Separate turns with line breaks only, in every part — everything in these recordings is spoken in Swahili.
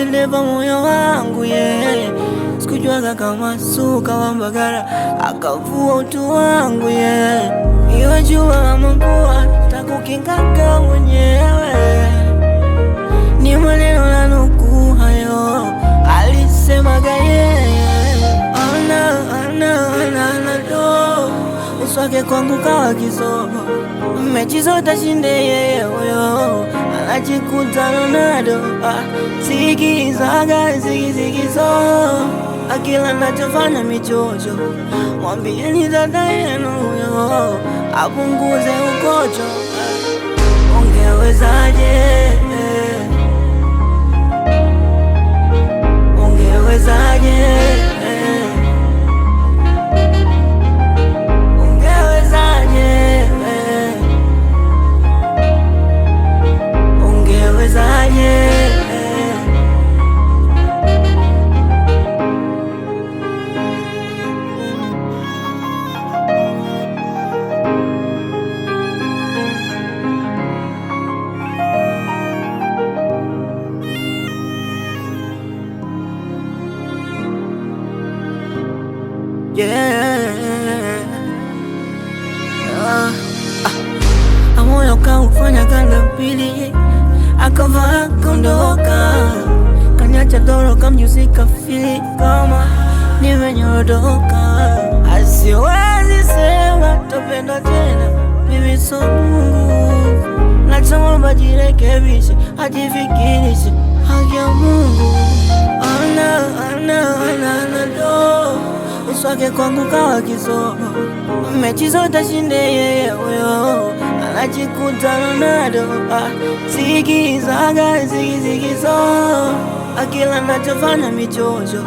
dereva moyo wangu yeah. Sikujuaga kama suka wa Mbagala akavua utu wangu yeah. Iwe jua ama mvua takukingaga mwenyewe, ni maneno na nukuu hayo alisemaga yeah. Ana do uswake kwangu kawa kisomo, mechi zote shinde yeye huyo, anajikuta Ronaldo zigizaga zigizo, akila nachofanya michocho, mwambieni dada yenu huyo apunguze ukocho. Ungewezaje, ungewezaje, moyo kaufanya kanda pili, akavaa kondoka, kanyacha doro kamjusi kafili kama nimenyorodoka. Asiwezi sema topenda tena, mimi so Mungu, nachomba jirekebishe, ajifikirishe haki ya Mungu. Ana do uswake kwangu kawa kisomo, mechi zote shinde yeye huyo, anajikuta Ronaldo zigizaga zigizo, akila nachofanya michocho,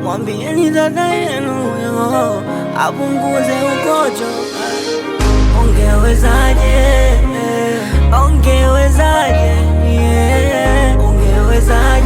mwambieni dada yenu huyo apunguze ukocho. Ungewezaje, ungewezaje, yeah. Ungewezaje